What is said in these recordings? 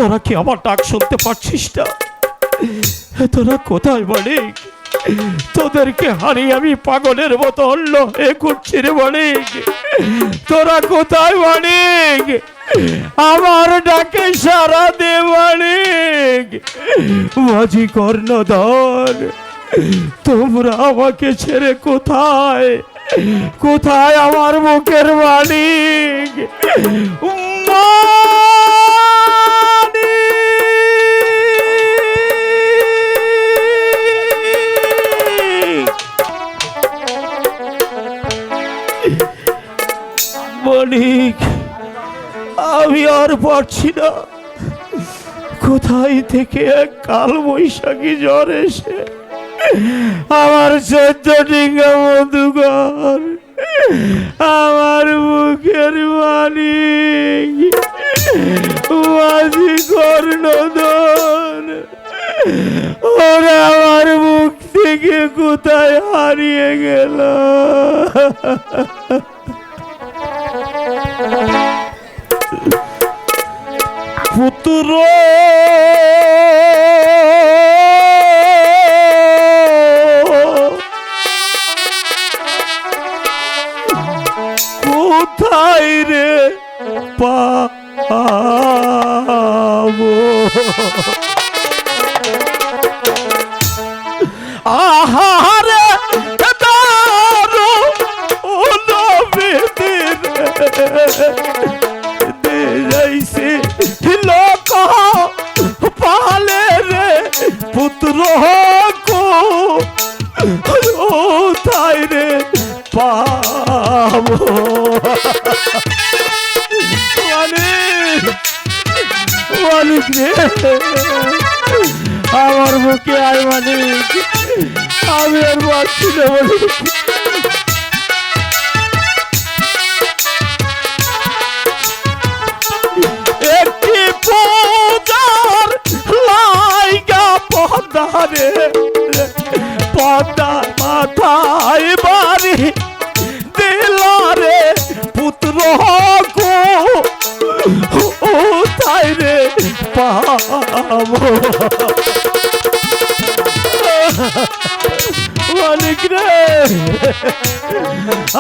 তোরা কি আমার ডাক শুনতে পাচ্ছিস না? তোরা কোথায় মানিক? তোদেরকে হারিয়ে আমি পাগলের মতো অন্য হয়ে ঘুরছি রে মানিক। তোরা কোথায় মানিক? আমার ডাকে সারা দে মানিক। মাঝি কর্ণধর, তোমরা আমাকে ছেড়ে কোথায় কোথায় আমার মুখের মানিক? মানিক, আমি আর পারছি না। কোথায় থেকে এক কাল বৈশাখী জ্বর এসে আমার 14 ডিঙ্গা মধুকর আমার মুখের মানিক মাঝি কর্ণধর ওরা আমার মুখ থেকে কোথায় হারিয়ে গেল। পুত্র কোথায় রে পাবো? আহারে দারো ও নবীর দে যাইছে লোক পালে রে পুত্র কো ও তাই রে পাবো। মানিক রে, আমার মুখে আয় মানিক, আমি আর বাঁচছি না মানিক। একটি পদার লাইগা পদারে পদা মাথায় বাড়ি দিলারে পুত্র গো ও তাই রে পাবো। মানিক রে,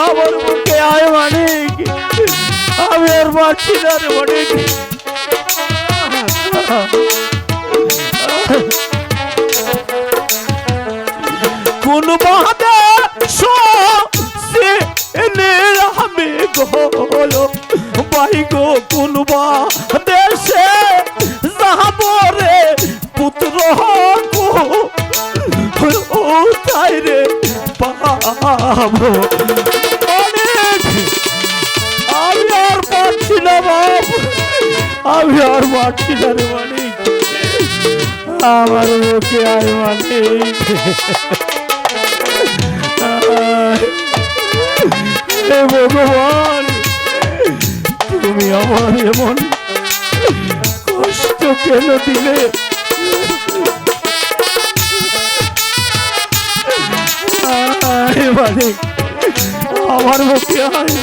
আমার মুখে আয় মানিক, আমি আর পারছি না রে মানিক। কোন বাদে আমি গলো ভাই গো, কোন দেশে যাব রে পুত্র গো ও তাই রে পাবো। আমি আর পারছি না বাপ, আমি আর পারছি না রে মানিক, আমার মুখে আয় মানিক। ভগবান, তুমি আমার এমন কষ্ট কেন দিলে? মানিক, আমার মুখে আয়।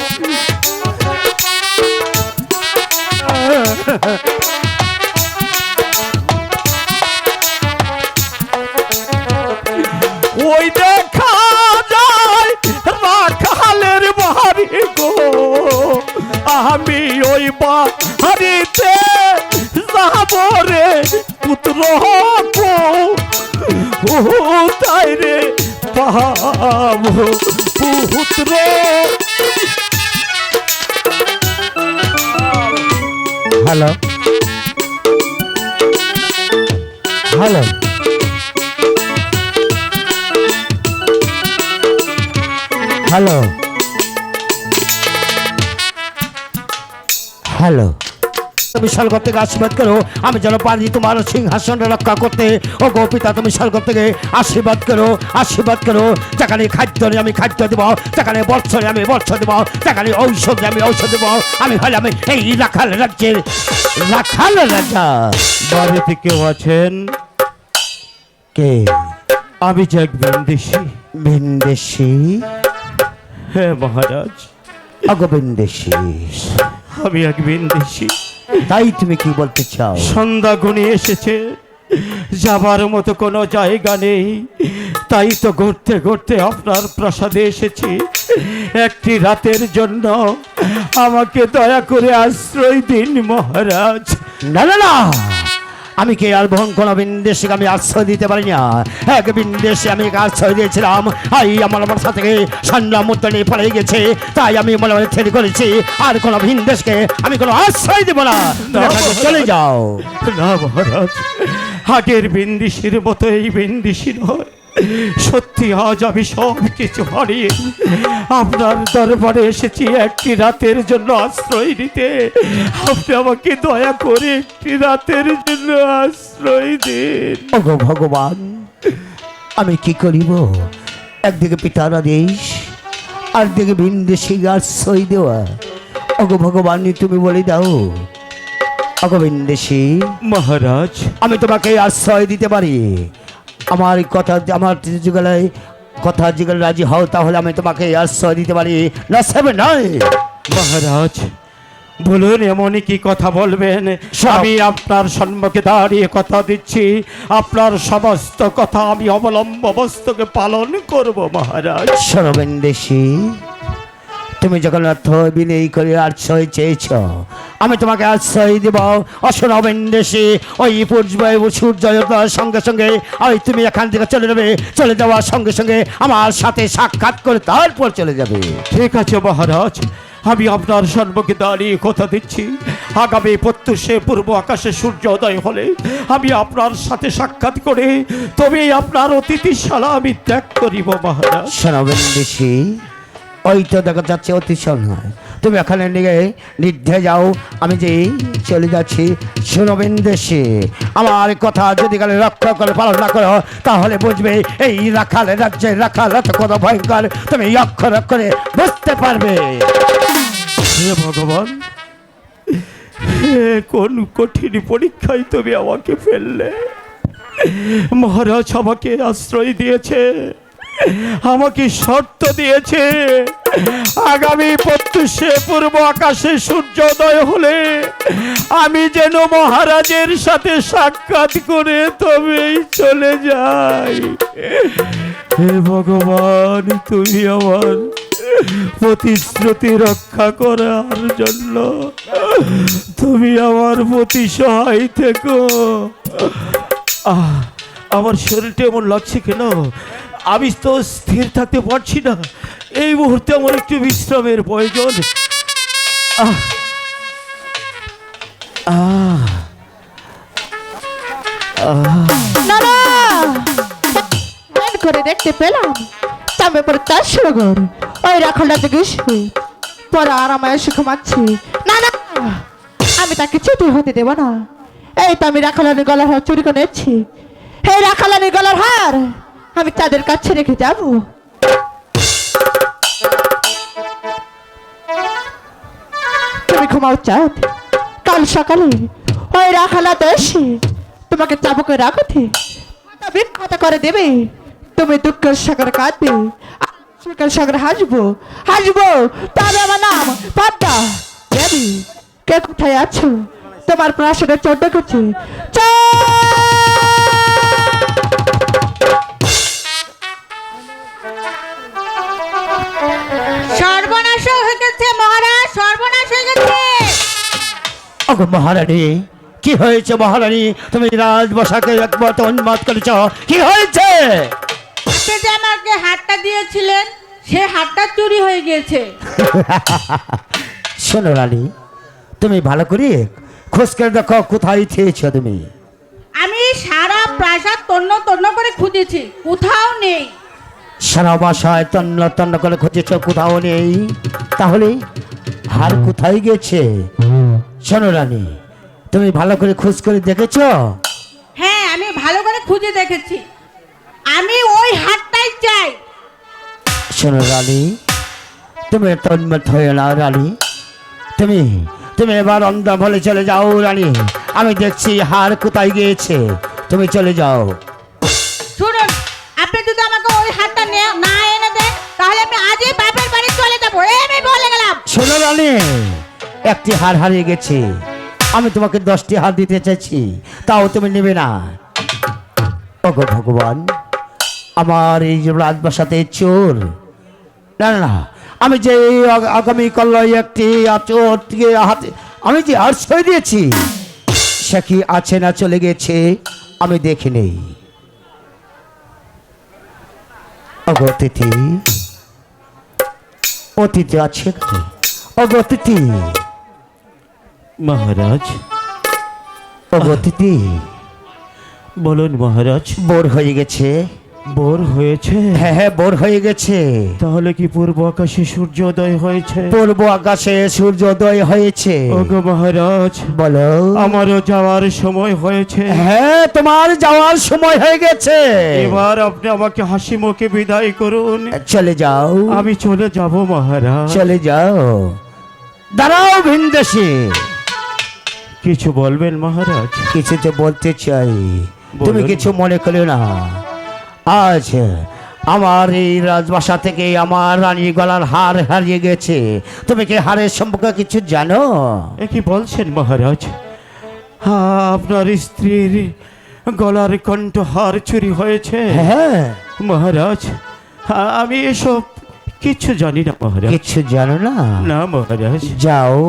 ওই দেখা যায় রাখালের বাড়ি গো, আমি ওই বাড়িতে যাব রে পুত্র গো ও তাই রে পাবো পুত্র। হ্যালো হ্যালো, হ্যালো হ্যালো, তুমি স্বর্গ থেকে আশীর্বাদ করো, আমি যেন পারি তোমার সিংহাসন রক্ষা করতে। ও গো পিতা, তুমি স্বর্গ থেকে আশীর্বাদ করো, আশীর্বাদ করো। যেখানে খাদ্য নেই আমি খাদ্য দেবো, যেখানে বর্ষণে আমি বর্ষ দেবো, যেখানে ঔষধে আমি ঔষধ দেবো। আমি হলাম এই রাখাল রাজ্যের রাখাল রাজা। বাড়িতে কেউ আছেন? কে? আমি যে এক ভিনদেশী। ভিনদেশী? হ্যাঁ মহারাজ, আগো ভিনদেশী। আমি এক ভিনদেশী, তাই তুমি কি বলতে চাও? সন্ধ্যা ঘনিয়ে এসেছে, যাবার মতো কোনো জায়গা নেই, তাই তো ঘুরতে ঘুরতে আপনার প্রাসাদে এসেছি একটি রাতের জন্য। আমাকে দয়া করে আশ্রয় দিন মহারাজ। না না না, আমি কে আর ভঙ্গ কোনো বিন্দেশকে আমি আশ্রয় দিতে পারি না। এক বিন্দেশে আমি আশ্রয় দিয়েছিলাম, আমার বাসা থেকে সন্ধ্যা মুদ্রা নিয়ে পড়ে গেছে, তাই আমি মনে মনে ছেড়ে করেছি। আর কোনো ভিনদেশকে আমি কোনো আশ্রয় দেব না, তুমি এখান থেকে চলে যাও। না মহারাজ, আগের বিন্দিসির মতো এই বিন্দিসি নয়। সত্যি আজ আমি সব কিছু হারিয়ে আপনার দরবারে এসেছি একটি রাতের জন্য আশ্রয় নিতে। আপনি আমাকে দয়া করে একটি রাতের জন্য আশ্রয় দিন। ওগো ভগবান, আমি কি করিব? একদিকে পিতার আদেশ, আর দিকে বিন্দেশি আশ্রয় দেওয়া। ওগো ভগবান, তুমি বলে দাও। ওগো বিন্দেশি মহারাজ, আমি তোমাকে আশ্রয় দিতে পারি। আমার কথা, আমার যুগলায় কথা যুগল রাজি হও, তাহলে আমি তোমাকে আশ্রয় দিতে পারি, না সেবে নয়। মহারাজ বলুন, এমনই কি কথা বলবেন? আমি আপনার সম্মুখে দাঁড়িয়ে কথা দিচ্ছি, আপনার সমস্ত কথা আমি অবলম্ব বস্তুকে পালন করব মহারাজ। সরবেন্দেশী, তুমি যখন অর্থ বিনয়ী করে আশ্রয় চেয়েছ, আমি তোমাকে আশ্রয় দেব। অসরবেন্দেশী, ওই সূর্যোদয়ের সঙ্গে সঙ্গে ওই তুমি এখান থেকে চলে যাবে। চলে যাওয়ার সঙ্গে সঙ্গে আমার সাথে সাক্ষাৎ করে তারপর চলে যাবে। ঠিক আছে মহারাজ, আমি আপনার সম্মুখে দাঁড়িয়ে কথা দিচ্ছি, আগামী প্রত্যুষে পূর্ব আকাশে সূর্যোদয় হলে আমি আপনার সাথে সাক্ষাৎ করে তবেই আপনার অতিথিশালা আমি ত্যাগ করিব মহারাজ। সরবেন্দেশী, ওই তো দেখা যাচ্ছে অতি নয়, তুমি এখানে নিয়ে নির্ধে যাও, আমি যে চলে যাচ্ছি। সরবেন্দেশী, আমার কথা যদি কালে রক্ষা করে পালন না করো, তাহলে বুঝবে এই রাখালের রাজ্যের রাখাল কত ভয়ঙ্কর, তুমি অক্ষর অক্ষরে বুঝতে পারবে। হে ভগবান, কোন কঠিন পরীক্ষায় তুমি আমাকে ফেললে। মহারাজ আমাকে আশ্রয় দিয়েছে, আমাকে শর্ত দিয়েছে, আগামী প্রত্যুষে পূর্ব আকাশে সূর্যোদয় হলে আমি যেন মহারাজের সাথে সাক্ষাৎ করে তবেই চলে যাই। হে ভগবান, তুমি আমার প্রতিশ্রুতি রক্ষা করার জন্য তুমি আমার প্রতি সহায় থেকো। আমার শরীরটা এমন লাগছে কেন? আমি তো স্থির থাকতে পারছি না। এই মুহূর্তে আমার একটু বিশ্রামের প্রয়োজন। করে দেখতে পেলাম তবে পরে তার সগর ওই রাখালটা থেকে পরে আরামায় ঘুমাচ্ছি। না না, আমি তাকে ছুটি হতে দেব না। এই তো আমি রাখালানের গলার হার চুরি করে নিচ্ছি। এই রাখালানের গলার হার আমি তাদের কাছে রেখে যাব। তুমি ঘুমাও চাঁদ, কাল সকালে ওই রাখালাতে এসে তোমাকে চাবুকে রাখতে বিখ্যাত করে দেবে। তুমি দুঃখের সাগরে কাঁদবে, সুখের সাগরে হাসবো হাসবো। তবে আমার নাম পদ্মা দেবী। কে কোথায় আছো? তোমার প্রাসাদে চোর ডেকেছে। সর্বনাশ হয়ে গেছে মহারাজ, সর্বনাশ হয়ে গেছে। ওগো মহারানী, কি হয়েছে মহারানী? তুমি রাজবসাকে একবার তো উন্মাদ করেছ, কি হয়েছে? আপনি যে আমাকে হাতটা দিয়েছিলেন সে হাতটা চুরি হয়ে গেছে। শোনো রানী, তুমি ভালো করে খোঁজ করে দেখো কোথায় খেয়েছ তুমি। আমি সারা প্রাসাদ তন্ন তন্ন করে খুঁজেছি, কোথাও নেই। সারা বাসায় তন্ন তন্ন করে খুঁজেছ, কোথাও নেই, তাহলে হার কোথায় গেছে? শোনো রানী, তুমি ভালো করে খোঁজ করে দেখেছ? হ্যাঁ, আমি ভালো করে খুঁজে দেখেছি, আমি ওই হাতটাই চাই। শোনো রানী, তুমি তন্মত হয়ে না রানী, তুমি তুমি এবার অন্ধা বলে চলে যাও রানী। আমি দেখছি হার কোথায় গিয়েছে, তুমি চলে যাও। শুনুন, আপনি যদি আমাকে ওই হাতটা না এনে দেন তাহলে আমি আজই বাপের বাড়ি চলে যাবো, এই আমি বলে গেলাম। শোনো রানী, একটি হার হারিয়ে গেছে, আমি তোমাকে 10টি হাত দিতে চাইছি, তাও তুমি নেবে না। ওগো ভগবান, আমার এই যে রাজবাসাতে চোর, না না না, আমি যে আগামীকাল একটি চোর থেকে হাতে আমি যে আশ্রয় দিয়েছি, সে কি আছে না চলে গেছে আমি দেখি নেই। ওগো অতিথি, অতিথি আছে কি? ওগো অতিথি, মহারাজ, ওগো অতিথি, বলুন মহারাজ। বোর হয়ে গেছে। বোর হয়েছে? হ্যাঁ হ্যাঁ, বোর হয়ে গেছে। তাহলে কি পূর্ব আকাশে সূর্যোদয় হয়েছে? পূর্ব আকাশে সূর্যোদয় হয়েছে। ওগো মহারাজ, বলো। আমারও যাওয়ার সময় হয়েছে। হ্যাঁ, তোমার যাওয়ার সময় হয়ে গেছে। এবার আপনি আমাকে হাসি মুখে বিদায় করুন। চলে যাও। আমি চলে যাব মহারাজ। চলে যাও। দাঁড়াও ভিনদেশী, কিছু বলবেন মহারাজ? কিছু তো বলতে চাই, তুমি বলুন। কিছু মনে করো না। আজ আমার এই রাজবাসা থেকে আমার রানী গলার হার হারিয়ে গেছে। তুমি কি হারের সম্পর্কে কিছু জানো? এ কি বলছেন মহারাজ? আপনার স্ত্রীর গলার কণ্ঠহার চুরি হয়েছে? হ্যাঁ। মহারাজ, আমি এসব কিছু জানি না মহারাজ। কিছু জানো না? না মহারাজ। যাও।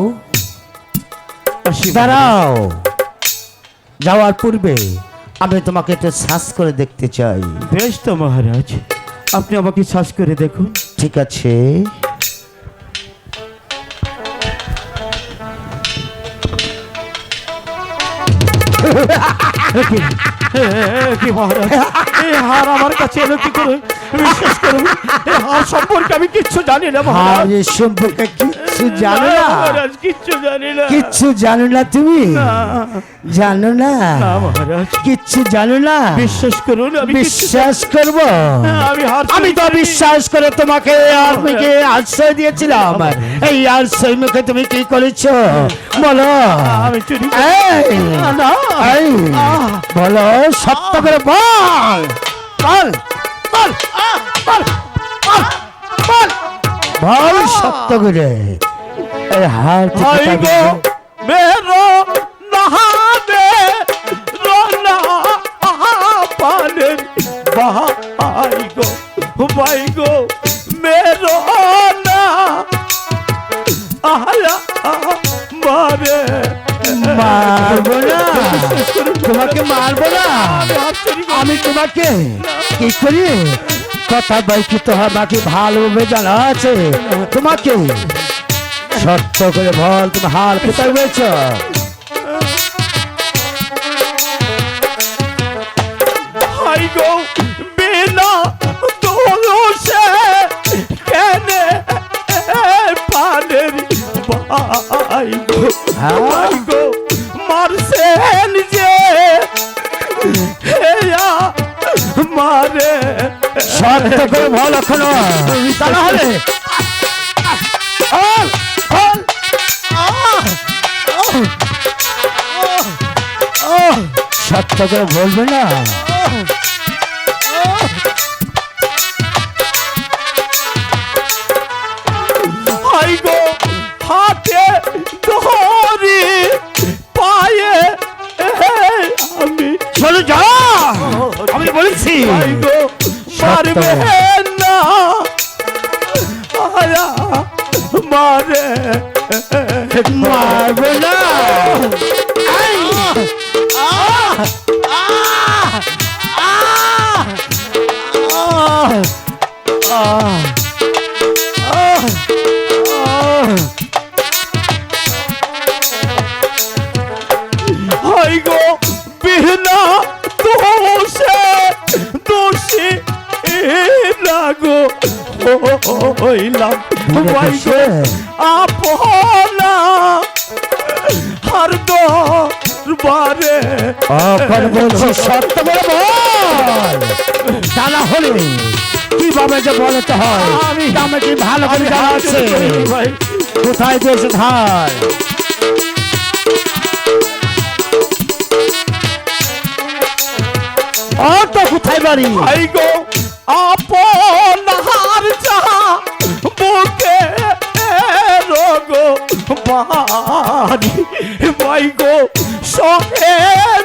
আসি মহারাজ। দাঁড়াও, যাওয়ার পূর্বে আমি তোমাকে একটু শ্বাস করে দেখতে চাই। বেশ তো মহারাজ, আপনি আমাকে শ্বাস করে দেখুন। ঠিক আছে। কি মহারাজ, এই হার আমার কাছে এলো কি করে? বিশ্বাস করুন, এই হার সম্পর্কে আমি কিচ্ছু জানি না মহারাজ। হারের সম্পর্কে কিচ্ছু জানো না, না? মহারাজ, কিচ্ছু জানি না। কিচ্ছু জানো না তুমি? না, জানো না? না মহারাজ, কিচ্ছু জানো না? বিশ্বাস করুন, আমি কিচ্ছু বিশ্বাস করব? আমি হার আমি তো বিশ্বাস করে তোমাকে আর্মিকে আশ্রয় দিয়েছিলাম। এই আশ্রয় মুখে তুমি কি করেছো বলো? আমি চুরি এই, না। এই, বলো, সত্য করে বল। বল বল বল বল বল বল সত্য করে। এই হার থেকে ভাই তাকে- গো মেরো নহাবে রোনা পানের ভাই গো, ভাই গো মেরো না আয়া মারে। মারবো না, তোমাকে মারবো না। আমি তোমাকে কি করি কথা বলছি তো বাকি ভালোভাবে জানা আছে। তোমাকে সত্য করে বল, তুমি হার কোথায় হয়েছ? ভাই গো বিনা দোষে কেনে পানের ভাই গো, ভাই গো মারছেন যে হেয়া মারে। সত্য করে বল এখনো, তা না হলে বল, বল। সত্য করে বলবে না? ভাই গো হাতে ধরি পায়ে আমি চলো যা, আমি বলছি। ভাই গো মারবে না আয়া মারে। মারবো না। ভাই গো বিনা দোষে দোষী লাগো হইলাম ভাই গো আপনা হার দরবারে। এখন বলছি সত্য করে বল, তা না হলে কিভাবে যে বলতে হয় আমি কি ভালো করে জানা আছে। ভাই কোথায় দিয়েছে ধার? ও তো কোথায় বাড়ি? ভাই গো আপন হার যা বুকে রোগো আমার ভাই গো সহে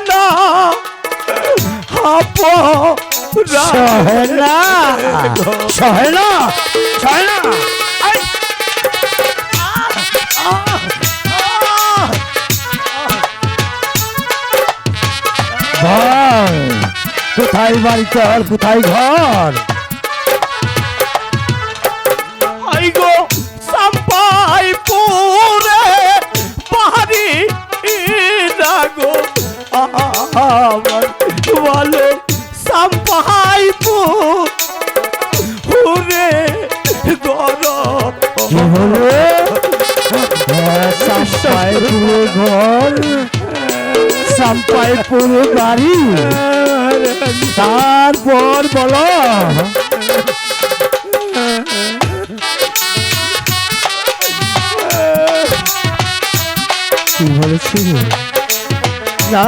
না সহে না সহে না সহে না আই! ঘর কোথায় বাড়ি তোর কোথায় ঘর ভাই গো সাম্পাই পুরে পাহাড়ি রাগো আমার বলো সাম্পাই পুরে গরম কি হলো সাম্পাই পুরো ঘর সাম্পাই পুরো বাড়ি তারপর বলো কি বলেছিল না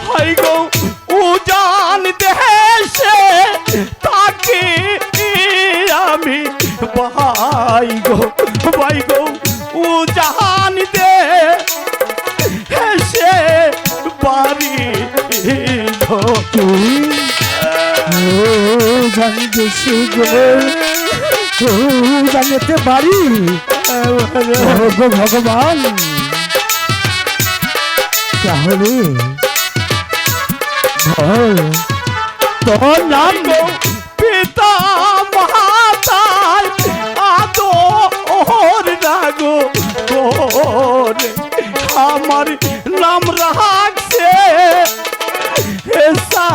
হাই গো উজান দেশে তাকে আমি ভাই গো উজান দেশে বাড়ি গো জানতে জানতে পারি ভগবান তাহলে বল তোর নাম গো পিতা মাতার আদর রাগো করে আমার নাম রাখছে হেসা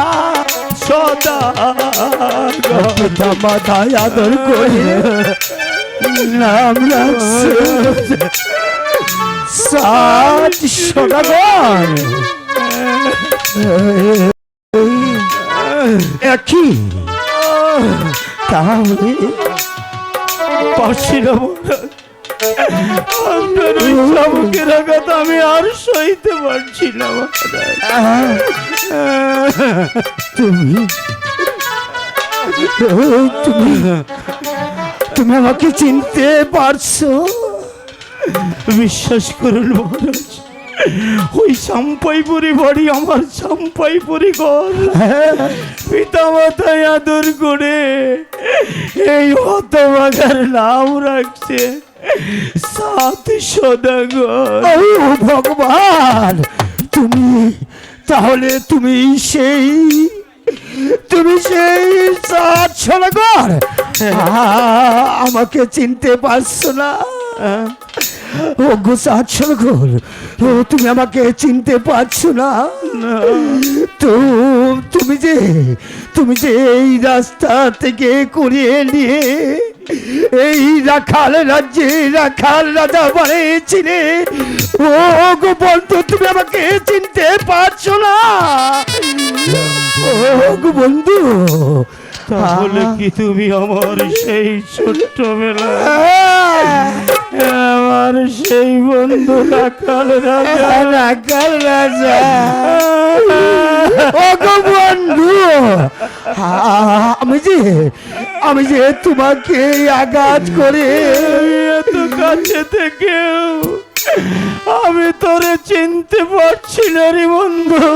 সদা পিতা মাথায় আদর করে নাম রাখছে সাত সদাগর একই তাহলে পারছি না মহারাজ আপনার ওই চাবুকের আঘাত আমি আর সইতে পারছি না মহারাজ তুমি তুমি তুমি আমাকে চিনতে পারছো বিশ্বাস করুন মহারাজ ওই চাম্পাইপুরি বাড়ি আমার চাম্পাইপুরি ঘর পিতা মাতায় আদর করে এই হতভাগার নাম রাখছে সাত সদাগর ও ভগবান তুমি তাহলে তুমি সেই সাত সদাগর আমাকে চিনতে পারছো না ও গো সাত সদাগর তুমি আমাকে চিনতে পারছো না তো তুমি যে এই রাস্তা থেকে করিয়ে নিয়ে এই রাখাল রাজ্যে রাখাল রাজা বানিয়েছিলে ও গো বন্ধু তুমি আমাকে চিনতে পারছো না ও গো বন্ধু তাহলে কি তুমি আমার সেই ছোট্টবেলা আমার সেই বন্ধু রাখাল রাজা ও গো বন্ধু আমি যে তোমাকে আঘাত করে এত কাছে থেকেও আমি তোরে চিনতে পারছি না রে বন্ধু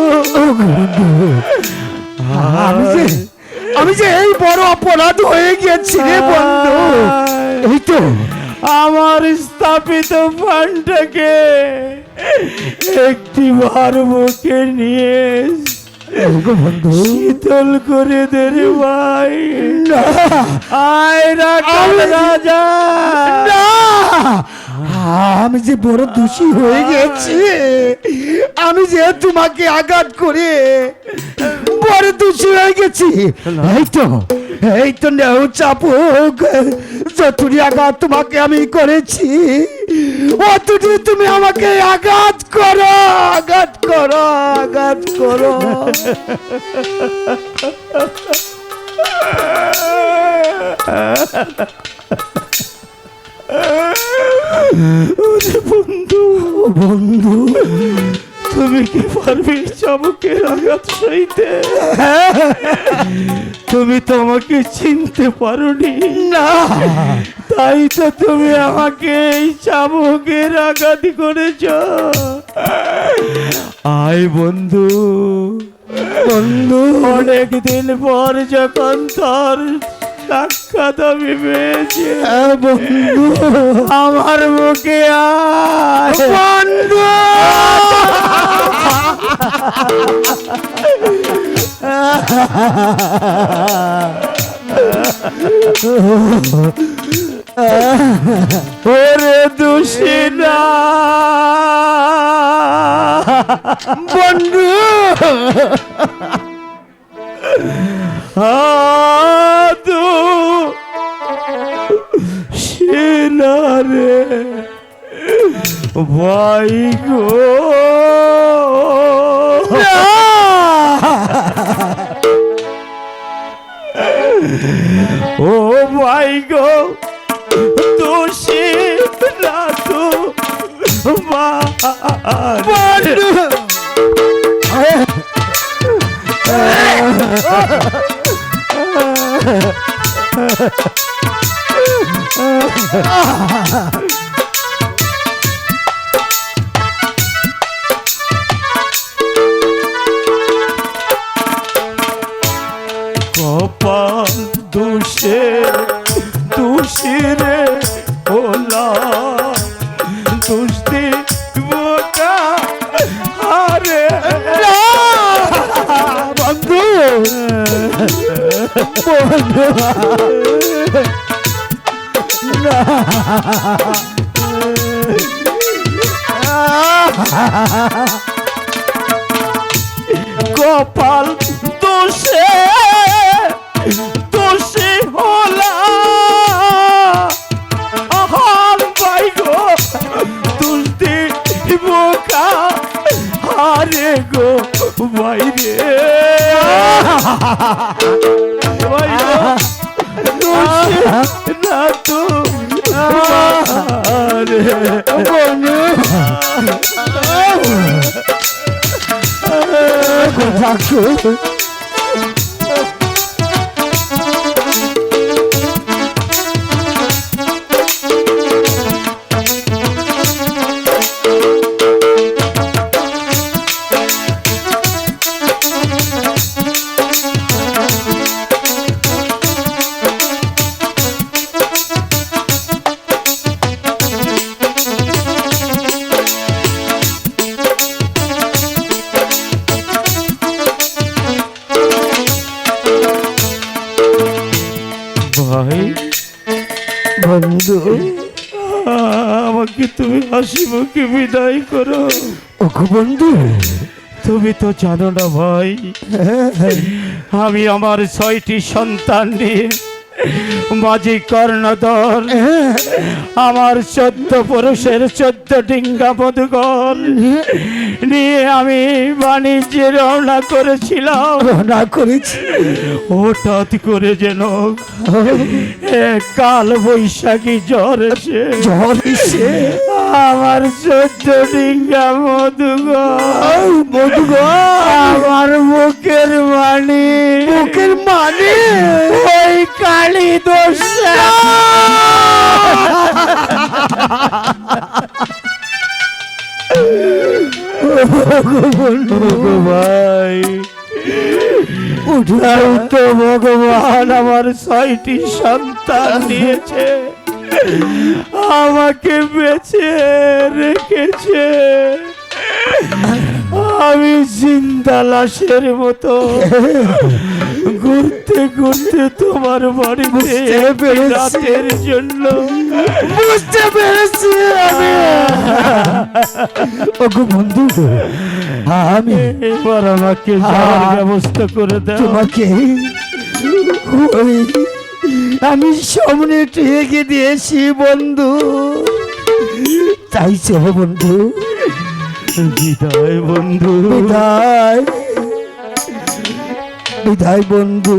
আমি যে এই বড় অপরাধ হয়ে গেছি রে বন্ধু এই তো আমার স্থাপিত প্রাণটাকে একটি বার বুকে নিয়ে বন্ধু শীতল করে দে রে ভাই না আয় রাখাল রাজা না আমি যে বড় দোষী হয়ে গেছি আমি যে তোমাকে আঘাত করে বড় দোষী হয়ে গেছি এই তো নেও চাপুক যতটি আঘাত তোমাকে আমি করেছি অতটি তুমি আমাকে আঘাত করো বন্ধু তুমি কি পারবে চাবুকের আঘাত সইতে তুমি তো আমাকে চিনতে পারোনি, না তাই তো তুমি আমাকে এই চাবুকের আঘাত করেছ। আয় বন্ধু, বন্ধু অনেক দিন পর যখন তোর সাক্ষাৎ আমি পেয়েছি, বন্ধু আমার মুখে আয় বন্ধু ওরে দুশিনা বন্ধু আদু শিলারে ভাই গো, ও ভাই গো, দোষী না তো বন্ধু কপাল দোষে দোষীরে ওলা দুষ্টি বোকা আরে বন্ধু বন্ধু কপাল দোষে দোষী হলা আহার ভাই গো, দুষ্টি বোকা আরে গো ভাই রে, ভাই গো, দোষী না তো আরে বন্ধু ভাই বন্ধু আমাকে তুমি হাসি মুখে বিদায় করো। ওগো বন্ধু তুমি তো জানো না ভাই, আমি আমার 6টি সন্তান নিয়ে মাঝি কর্ণধর, আমার 14 পুরুষের 14 ডিঙ্গা মধুকর নিয়ে আমি বাণিজ্যে রওনা করেছিলাম। না করেছি হঠাৎ করে যেন এক কাল বৈশাখী জ্বর এসে ঝড় এসে আমার 14 ডিঙ্গা মধুকর আমার বুকের বুকের মানে ওই কালী দোষ ভাই উঠাই তো ভগবান আমার 6টি সন্তান দিয়েছে, আমাকে বেঁচে রেখেছে, আমি জিন্দা লাশের মতো ঘুরতে ঘুরতে তোমার বাড়িতে রাতের জন্য বুঝতে পেরেছি আমি। ওগো বন্ধু আমি এবার আমাকে যাওয়ার ব্যবস্থা করে দাও। তোমাকে ওই আমি সামনে একটু এগিয়ে দিয়েছি বন্ধু, চাইছে বন্ধু বিদায় বন্ধু, বিদায় বিদায় বন্ধু।